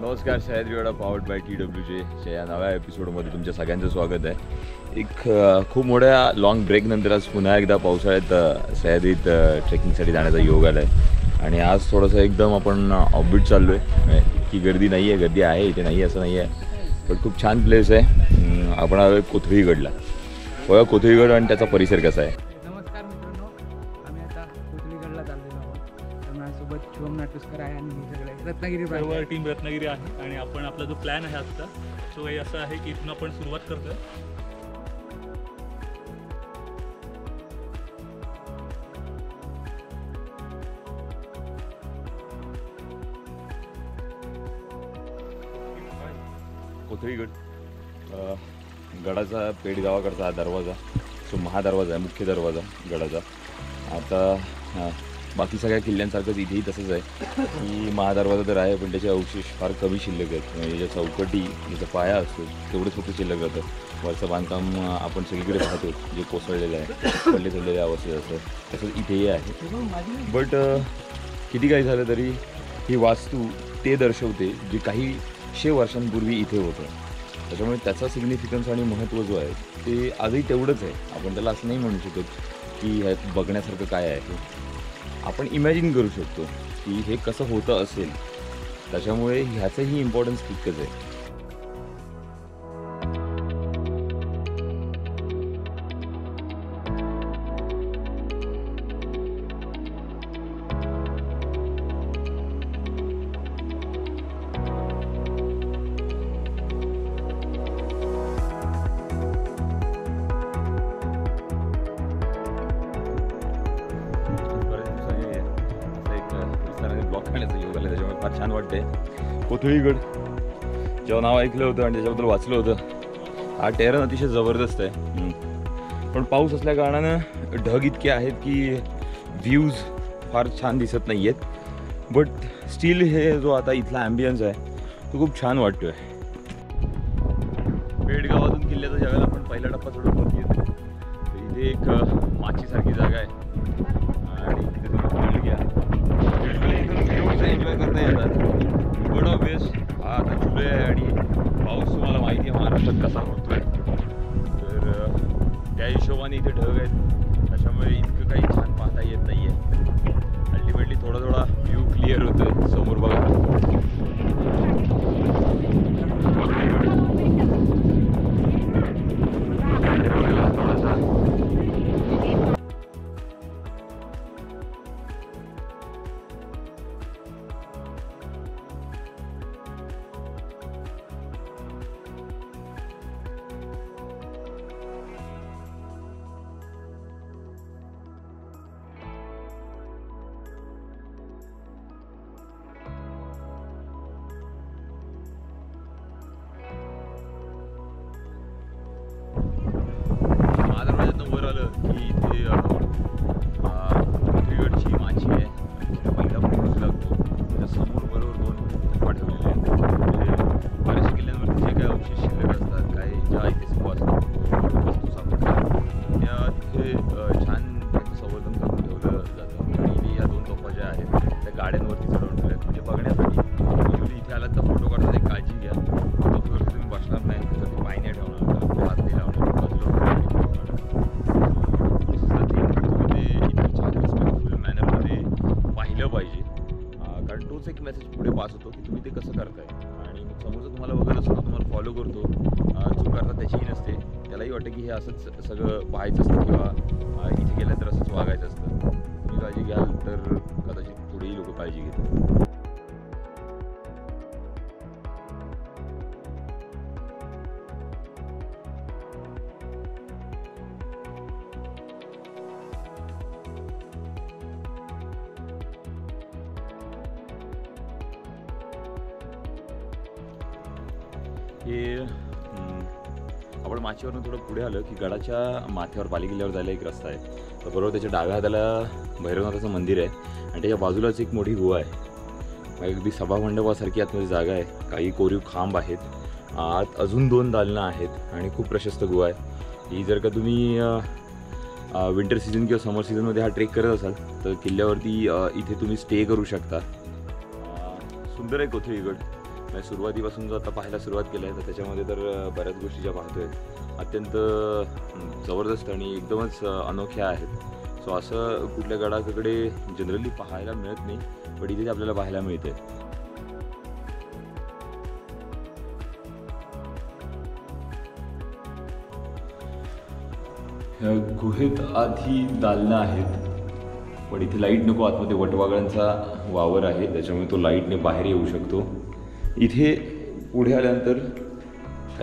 नमस्कार, सह्याद्रीवाडा powered by TWJ या नव्या एपिसोडमध्ये तुमच्या सगळ्यांचं स्वागत आहे। एक खूप मोठ्या लॉंग ब्रेक नंतर आज पुन्हा एकदा पावसाळ्यात सह्याद्रीत ट्रेकिंगसाठी जाण्याचा योग आला आहे आणि आज थोडंसं एकदम आपण ऑफबीट चाललो आहे। इतकी गर्दी नाही आहे, गर्दी आहे इथे, नाही असं नाही आहे, पण खूप छान प्लेस आहे। आपण आलो कोथळीगडला। बघा कोथळीगड आणि त्याचा परिसर कसा आहे। नमस्कार मित्रांनो, आम्ही आता कोथळीगडला चाललेलो आहोत। तर माझ्यासोबत शुभम नाटुस्कर आहे आणि हे सगळे रत्नागिरी सर्व टीम रत्नागिरी आहे आणि आपण आपला जो प्लॅन आहे आजचा तो काही असा आहे की इथून आपण सुरुवात करतोय। कोथळीगड गडाचा पेठ गावाकडचा हा दरवाजा, जो महादरवाजा आहे, मुख्य दरवाजा गडाचा। आता बाकी सगळ्या किल्ल्यांसारखंच इथेही तसंच आहे की महादरवाजा तर आहे, पण त्याचे अवशेष फार कमी शिल्लक आहेत। म्हणजे ज्या चौकटी, ज्याचा पाया असतो तेवढंच फक्त शिल्लक राहतं। वरचं बांधकाम आपण सगळीकडे पाहतो जे कोसळलेलं आहे, पडले चढलेल्या अवस्थेत असतं, तसंच इथेही आहे। बट किती काही झालं तरी ही वास्तू ते दर्शवते जे काही 100 वर्षांपूर्वी इथे होतं। त्याच्यामुळे त्याचा सिग्निफिकन्स आणि महत्त्व जो आहे ते आजही तेवढंच आहे। आपण त्याला असं नाही म्हणू शकत की ह्यात बघण्यासारखं काय आहे। आपण इमॅजिन करू शकतो की हे कसं होतं असेल, त्याच्यामुळे ह्याचंही इम्पॉर्टन्स तितकंच आहे। ब्लॉक करण्याचा योग आला, त्याच्यामुळे फार छान वाटते। कोथळीगड जेव्हा नाव ऐकलं होतं आणि त्याच्याबद्दल वाचलं होतं, हा टेरन अतिशय जबरदस्त आहे। पण पाऊस असल्या कारणानं ढग इतके आहेत की व्ह्यूज फार छान दिसत नाही आहेत। बट स्टील हे जो आता इथला ॲम्बियन्स आहे तो खूप छान वाटतो आहे। पेडगावातून किल्ल्याचा ज्यावेळेला आपण पहिला टप्पा चढून वरती येतो तर इथे एक माचीसारखी जागा आहे आणि तिथे तुम्ही घ्या, एन्जॉय करता येतात। बट ऑब्वियस हा आता जुलै आहे आणि पाऊस तुम्हाला माहिती आहे महाराष्ट्रात कसा होतोय, तर त्या हिशोबाने इथे ढग आहेत, त्याच्यामुळे इतकं काही छान पाहता येत नाही आहे। अल्टिमेटली थोडा थोडा व्ह्यू क्लिअर होतोय समोर बघा। वर आलं की इथे कोथळीगडची माची आहे, तिथे पहिला फोटोच लागतो। त्या समोर बरोबर 2 तोफा ठेवलेले आहेत। म्हणजे बऱ्याचशा किल्ल्यांवरती जे काही अवशेष शिल्लक असतात, काही ज्या ऐतिहासिक वस्तू सापडतात त्या तिथे छान त्याचं संवर्धन करून ठेवलं जातं। आणि या 2 तोफा ज्या आहेत त्या गाड्यांवरती चढवून ठेवल्या आहेत, म्हणजे बघण्यासाठी। तुम्ही इथे आलात तर फोटो काढताना एक काळजी घ्या, तोफेवरती तुम्ही बसणार नाही, त्याच्यावरती पाय नाही ठेवणार, हात नाही लावणार, बाजूला पाहिजे। कारण तोच एक मेसेज पुढे पास होतो की तुम्ही ते कसं करताय, आणि मग समोरचं तुम्हाला बघत असतो, तुम्हाला फॉलो करतो, जो करता त्याचीही नसते, त्यालाही वाटतं की हे असंच सगळं पाहायचं असतं किंवा इथे गेलं तर असंच वागायचं असतं। तुम्ही काळजी घ्याल तर कदाचित पुढेही लोक काळजी घेतात। हे आपण माचीवरून थोडं पुढे आलं की गडाच्या माथ्यावर बालेकिल्ल्यावर जायला एक रस्ता आहे। तर बरोबर त्याच्या डाव्या हाताला भैरवनाथाचं मंदिर आहे आणि त्याच्या बाजूलाच एक मोठी गुहा आहे। अगदी सभामंडपासारखी आतमध्ये जागा आहे, काही कोरीव खांब आहेत, आत अजून 2 दालनं आहेत आणि खूप प्रशस्त गुहा आहे। ही जर का तुम्ही विंटर सीझन किंवा समर सीझनमध्ये हा ट्रेक करत असाल तर किल्ल्यावरती इथे तुम्ही स्टे करू शकता। सुंदर आहे कोथळीगड। म्हणजे सुरुवातीपासून जो आता पाहायला सुरुवात केली आहे तर त्याच्यामध्ये तर बऱ्याच गोष्टी ज्या पाहतोय अत्यंत जबरदस्त आणि एकदमच अनोख्या आहेत. सो असं कुठल्या गडाकडे जनरली पाहायला मिळत नाही, पण इथे आपल्याला पाहायला मिळते. ह्या गुहेत आधी दालनं आहेत, पण इथे लाईट नको. आतमध्ये वटवागळांचा वावर आहे, त्याच्यामुळे तो लाईटने बाहेर येऊ शकतो. इथे पुढे आल्यानंतर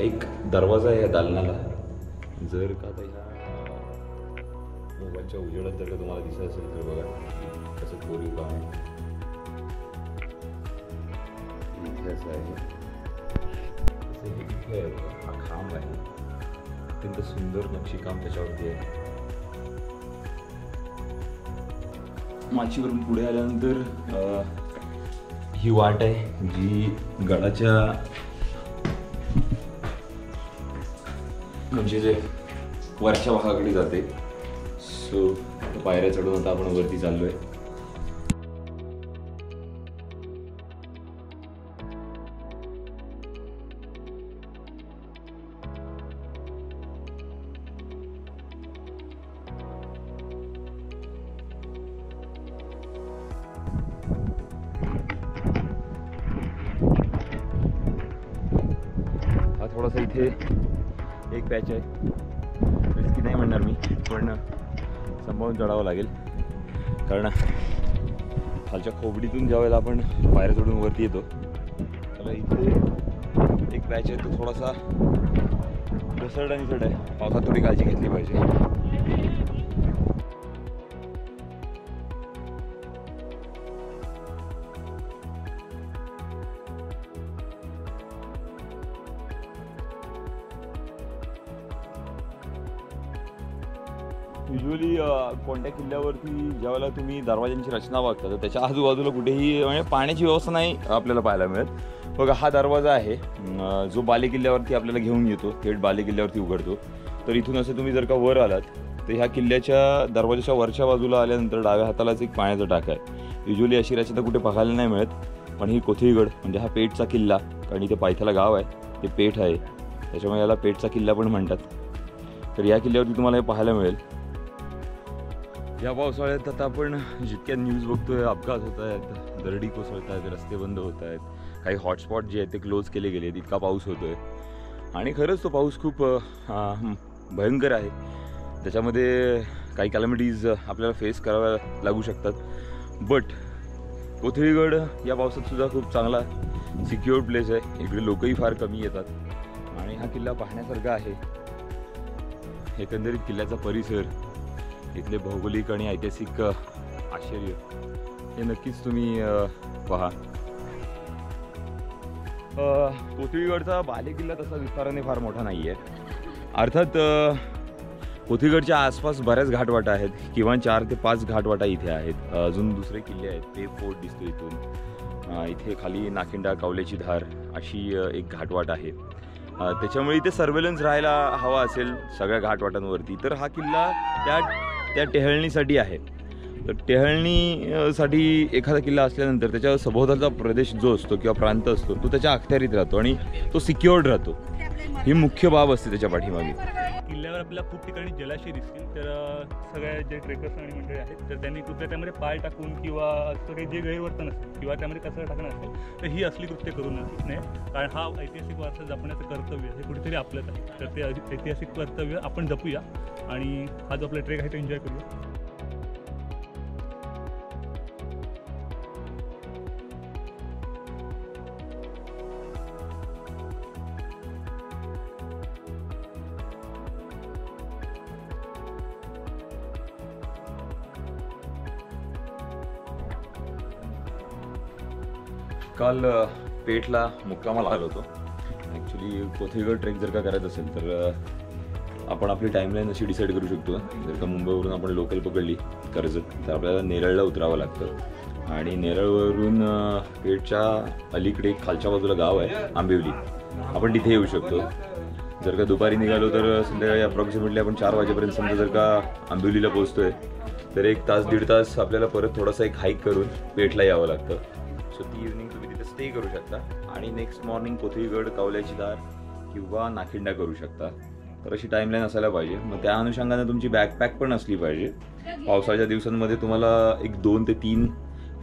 एक दरवाजा आहे या दालनाला. जर का आता ह्या मोबाईलच्या उजेडात जर का तुम्हाला दिसत असेल तर बघा कसं कोरीव काम आहे. इथे असं आहे, इथे हा खांब आहे, अत्यंत सुंदर नक्षीकाम त्याच्यावरती आहे. माचीवरून पुढे आल्यानंतर ही वाट आहे जी गडाच्या म्हणजे जे वरच्या भागाकडे जाते. सो पायऱ्या चढून आता आपण वरती चाललोय. हा थोडासा इथे एक पॅच आहे, रिस्की नाही म्हणणार मी, पण सांभाळून चढावं लागेल. कारण खालच्या खोबडीतून ज्या वेळेला आपण पायऱ्या चढून वरती येतो त्याला इथे एक पॅच आहे, तो थोडासा घसरड आणि चढ आहे. पावसात थोडी काळजी घेतली पाहिजे. युजली कोणत्या किल्ल्यावरती ज्यावेळेला तुम्ही दरवाजांची रचना बघता तर त्याच्या आजूबाजूला कुठेही म्हणजे पाण्याची व्यवस्था नाही आपल्याला पाहायला मिळत. बघा हा दरवाजा आहे जो बाले किल्ल्यावरती आपल्याला घेऊन येतो, थेट बाले किल्ल्यावरती उघडतो. तर इथून असं तुम्ही जर का वर आलात तर ह्या किल्ल्याच्या दरवाजाच्या वरच्या बाजूला आल्यानंतर डाव्या हातालाच एक पाण्याचा टाका आहे. युजली अशी रचना कुठे पाहायला नाही मिळत, पण ही कोथळीगड म्हणजे हा पेठचा किल्ला, कारण इथे पायथ्याला गाव आहे ते पेठ आहे, त्याच्यामुळे याला पेठचा किल्ला पण म्हणतात. तर या किल्ल्यावरती तुम्हाला हे पाहायला मिळेल. या पावसाळ्यात आता आपण जितक्या न्यूज बघतोय अपघात होत आहेत, दरडी कोसळत आहेत, रस्ते बंद होत आहेत, काही हॉटस्पॉट जे आहेत ते क्लोज केले गेले, इतका पाऊस होतोय. आणि खरंच तो पाऊस खूप भयंकर आहे. त्याच्यामध्ये काही कॅलॅमिटीज आपल्याला फेस कराव्या लागू शकतात. बट कोथळीगड या पावसात सुद्धा खूप चांगला सिक्युअर्ड प्लेस आहे. इकडे लोकही फार कमी येतात आणि हा किल्ला पाहण्यासारखा आहे. एकंदरीत किल्ल्याचा परिसर, इथले भौगोलिक आणि ऐतिहासिक आश्चर्य हे नक्कीच तुम्ही पहा. कोथळीगडचा बाले किल्ला तसा विस्ताराने फार मोठा नाही आहे. अर्थात कोथळीगडच्या आसपास बऱ्याच घाटवाटा आहेत, किमान 4 ते 5 घाटवाटा इथे आहेत. अजून दुसरे किल्ले आहेत, ते फोर्ट दिसतो इथून. इथे खाली नाकिंडा, कावल्याची धार अशी एक घाटवाट आहे. त्याच्यामुळे इथे सर्वेलन्स राहायला हवा असेल सगळ्या घाटवाटांवरती. तर हा किल्ला त्या टेहळणीसाठी आहे. तर टेहळणीसाठी एखादा किल्ला असल्यानंतर त्याच्या सभोवतालचा प्रदेश जो असतो किंवा प्रांत असतो तो त्याच्या अखत्यारीत राहतो आणि तो सिक्युअर्ड राहतो. ही मुख्य बाब असते त्याच्या पाठीमागे. किल्ल्यावर आपल्याला खूप ठिकाणी जलाशय दिसतील. तर सगळ्या जे ट्रेकर्स आणि मंडळी आहेत तर त्यांनी कृत्य त्यामध्ये पाय टाकून किंवा असं काही जे गैरवर्तन असेल किंवा त्यामध्ये कचरा टाकणं असेल तर ही असली कृत्य करू नये. कारण हा ऐतिहासिक वारसा जपण्याचं कर्तव्य हे कुठेतरी आपलंच आहे. तर ते ऐतिहासिक कर्तव्य आपण जपूया आणि हा जो आपला ट्रेक आहे तो एन्जॉय करूया. काल पेठला मुक्कामाला आलो होतो. ॲक्च्युली कोथळीगड ट्रेक जर का करायचं असेल तर आपण आपली टाईमलाईन अशी डिसाईड करू शकतो. जर का मुंबईवरून आपण लोकल पकडली कर्जत तर आपल्याला नेरळला उतरावं लागतं आणि नेरळवरून पेठच्या अलीकडे खालच्या बाजूला गाव आहे आंबिवली, आपण तिथे येऊ शकतो. जर का दुपारी निघालो तर संध्याकाळी अप्रॉक्सिमेटली आपण 4 वाजेपर्यंत समजा जर का आंबिवलीला पोहोचतोय तर 1 तास 1.5 तास आपल्याला परत थोडासा एक हाईक करून पेठला यावं लागतं. सो ती इव्हनिंग तुम्ही तिथे स्टे करू शकता आणि नेक्स्ट मॉर्निंग कोथळीगड, कौल्याची धार किंवा नाखिंडा करू शकता. तर अशी टाईमलाईन असायला पाहिजे. मग त्या अनुषंगाने तुमची बॅकपॅक पण असली पाहिजे. पावसाळ्याच्या दिवसांमध्ये तुम्हाला एक 2 ते 3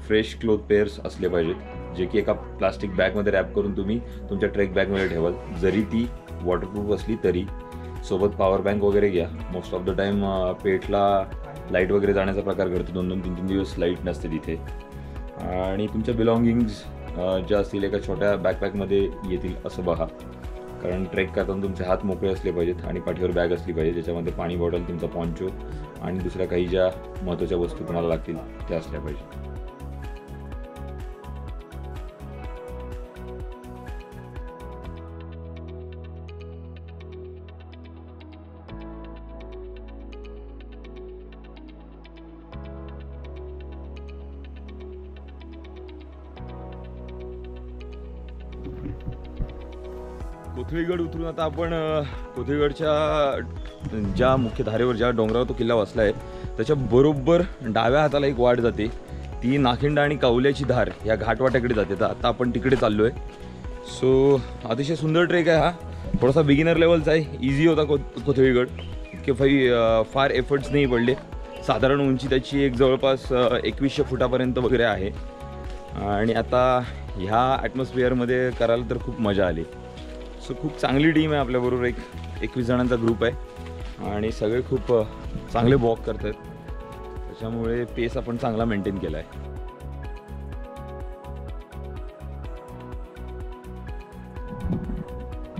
फ्रेश क्लोथ पेअर्स असले पाहिजेत, जे की एका प्लास्टिक बॅगमध्ये रॅप करून तुम्ही तुमच्या ट्रेक बॅगमध्ये ठेवाल. जरी ती वॉटरप्रूफ असली तरी सोबत पॉवर बँक वगैरे घ्या. मोस्ट ऑफ द टाईम पेठला लाईट वगैरे जाण्याचा प्रकार घडतो. 2-2, 3-3 दिवस लाईट नसते तिथे. आणि तुमच्या बिलॉंगिंग्स ज्या असतील एका छोट्या बॅकपॅकमध्ये येतील असं बघा. कारण ट्रेक करताना तुमचे हात मोकळे असले पाहिजेत आणि पाठीवर बॅग असली पाहिजे, ज्याच्यामध्ये पाणी बॉटल, तुमचा पॉन्चो आणि दुसऱ्या काही ज्या महत्त्वाच्या वस्तू तुम्हाला लागतील त्या असल्या पाहिजे. कोथळीगड उतरून आता आपण कोथळीगडच्या ज्या मुख्य धारेवर, ज्या डोंगरावर तो किल्ला वसला आहे त्याच्या बरोबर डाव्या हाताला एक वाट जाते. ती नाखिंडा आणि कौल्याची धार या घाटवाट्याकडे जाते. तर आता आपण तिकडे चाललो आहे. सो अतिशय सुंदर ट्रेक आहे हा. थोडासा बिगिनर लेवलचा आहे. इझी होता कोथळीगड. इतके फार एफर्ट्स नाही पडले. साधारण उंची त्याची एक जवळपास 2100 फुटापर्यंत वगैरे आहे. आणि आता ह्या ॲटमॉस्फिअरमध्ये करायला तर खूप मजा आली. सो खूप चांगली टीम आहे आपल्याबरोबर. 21 जणांचा ग्रुप आहे आणि सगळे खूप चांगले वॉक करत आहेत. त्याच्यामुळे पेस आपण चांगला मेंटेन केला आहे.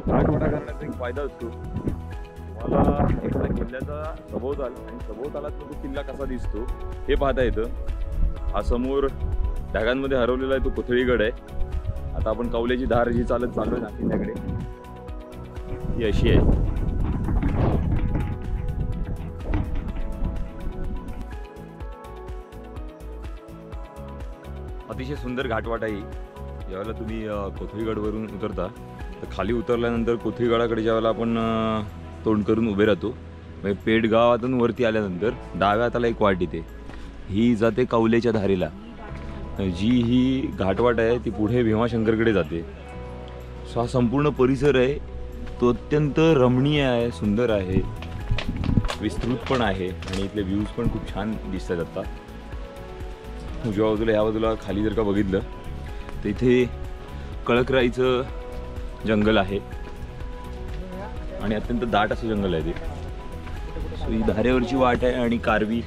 घाटवाटा करण्याचा एक फायदा असतो. तुम्हाला एकदा किल्ल्याचा सभोवताल आणि सभोवतालात तो किल्ला कसा दिसतो हे पाहता येतं. हा समोर ढगांमध्ये हरवलेला आहे तो कोथळीगड आहे. आता आपण कौल्याची धार जी चालत चाललोय नाखिंड्याकडे ही अशी आहे. अतिशय सुंदर घाटवाट आहे. ज्यावेळेला तुम्ही कोथळीगडवरून उतरता तर खाली उतरल्यानंतर कोथळीगडाकडे ज्यावेळेला आपण तोंड करून उभे राहतो, म्हणजे पेठ गावातून वरती आल्यानंतर डाव्या हाताला एक वाट येते. ही जाते कौल्याच्या धारेला. जी ही घाटवाट आहे ती पुढे भीमाशंकरकडे जाते. सो हा संपूर्ण परिसर आहे तो अत्यंत रमणीय आहे, सुंदर आहे, विस्तृत पण आहे आणि इथले व्ह्यूज पण खूप छान दिसतात. आता उजव्या बाजूला ह्या बाजूला खाली जर का बघितलं तर इथे कळकराईचं जंगल आहे आणि अत्यंत दाट असं जंगल आहे ते. सो ही धारेवरची वाट आहे आणि कारवी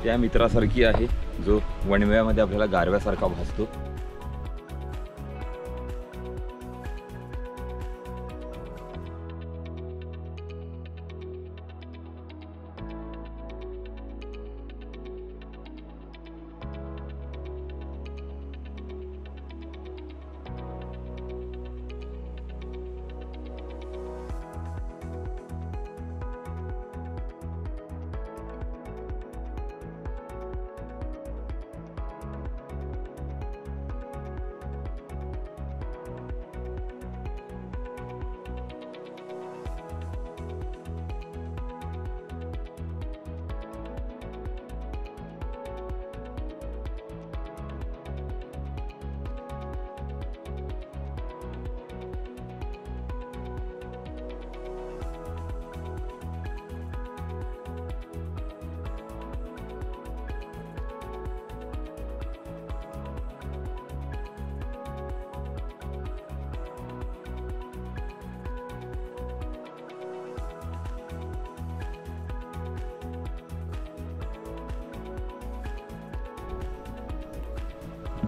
त्या मित्रासारखी आहे जो वणव्यामध्ये आपल्याला गारव्यासारखा भासतो.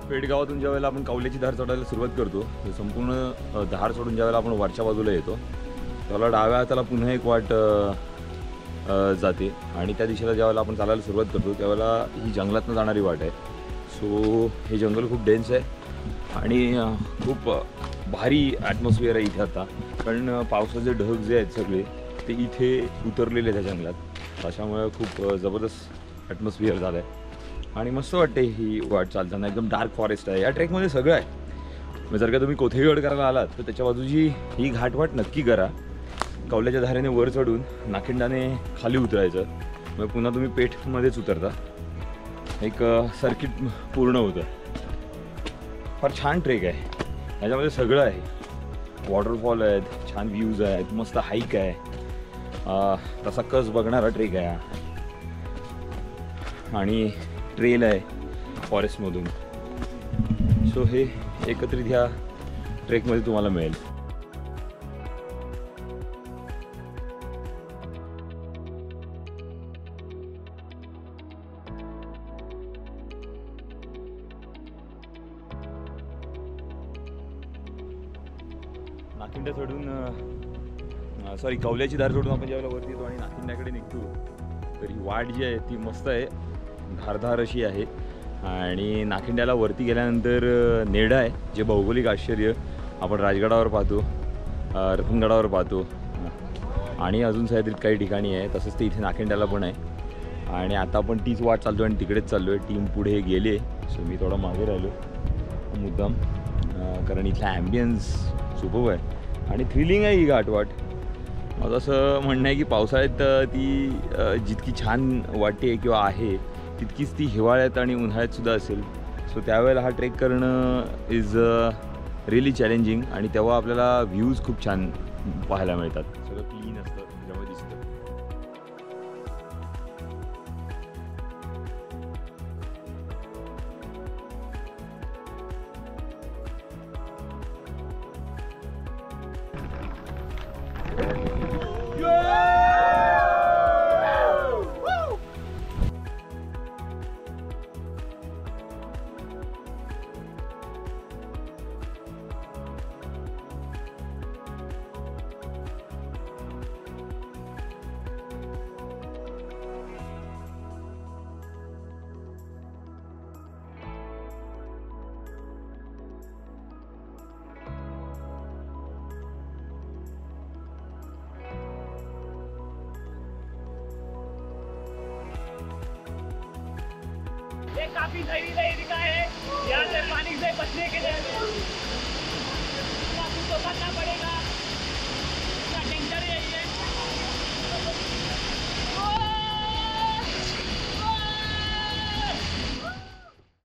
पेठगावातून ज्या वेळेला आपण कौल्याची धार चढायला सुरुवात करतो, संपूर्ण धार सोडून ज्या वेळेला आपण वरच्या बाजूला येतो त्याला डाव्या हाताला पुन्हा एक वाट जाते आणि त्या दिशेला ज्या वेळेला आपण चालायला सुरुवात करतो त्यावेळेला ही जंगलातनं जाणारी वाट आहे. सो हे जंगल खूप डेन्स आहे आणि खूप भारी ॲटमॉस्फिअर आहे इथे आता. कारण पावसाचे ढग जे आहेत सगळे ते इथे उतरलेले आहेत त्या जंगलात. त्याच्यामुळे खूप जबरदस्त ॲटमॉस्फिअर झालं आहे आणि मस्त वाटते ही वाट चालताना. एकदम डार्क फॉरेस्ट आहे. या ट्रेकमध्ये सगळं आहे. जर का तुम्ही कोथळीगड करायला आलात तर त्याच्या बाजूची ही घाटवाट नक्की करा. कौल्याच्या धारेने वर चढून नाखिंडाने खाली उतरायचं, मग पुन्हा तुम्ही पेठमध्येच उतरता. एक सर्किट पूर्ण होतं. फार छान ट्रेक आहे. याच्यामध्ये सगळं आहे. वॉटरफॉल आहेत, छान व्ह्यूज आहेत, मस्त हाईक आहे, तसा कस बघणारा ट्रेक आहे आणि ट्रेल आहे फॉरेस्टमधून. सो हे एकत्रित ह्या ट्रेकमध्ये तुम्हाला मिळेल. नाकिंडा सोडून सॉरी कौल्याची दार सोडून आपण ज्यावेळेला वरती येतो आणि नाकिंड्याकडे निघतो तर ही वाट जी आहे ती मस्त आहे, धारधार अशी आहे. आणि नाकिंड्याला वरती गेल्यानंतर नेडा आहे, जे भौगोलिक आश्चर्य आपण राजगडावर पाहतो, रतनगडावर पाहतो आणि अजून सह्याद्रीत काही ठिकाणी आहे. तसंच ते इथे नाकिंड्याला पण आहे. आणि आता आपण तीच वाट चालतो आणि तिकडेच चाललो आहे. टीम पुढे गेले, सो मी थोडा मागे राहिलो मुद्दाम, कारण इथला ॲम्बियन्स सुपर्ब आहे आणि थ्रिलिंग आहे ही घाटवाट. माझं असं म्हणणं आहे की पावसाळ्यात ती जितकी छान वाटते किंवा आहे तितकीच ती हिवाळ्यात आणि उन्हाळ्यातसुद्धा असेल. सो त्यावेळेला हा ट्रेक करणं इज रिअली चॅलेंजिंग आणि तेव्हा आपल्याला व्ह्यूज खूप छान पाहायला मिळतात. सगळं क्लीन असतं, त्याच्यामुळे दिसतं. ये काफी जहरीला एरिया है,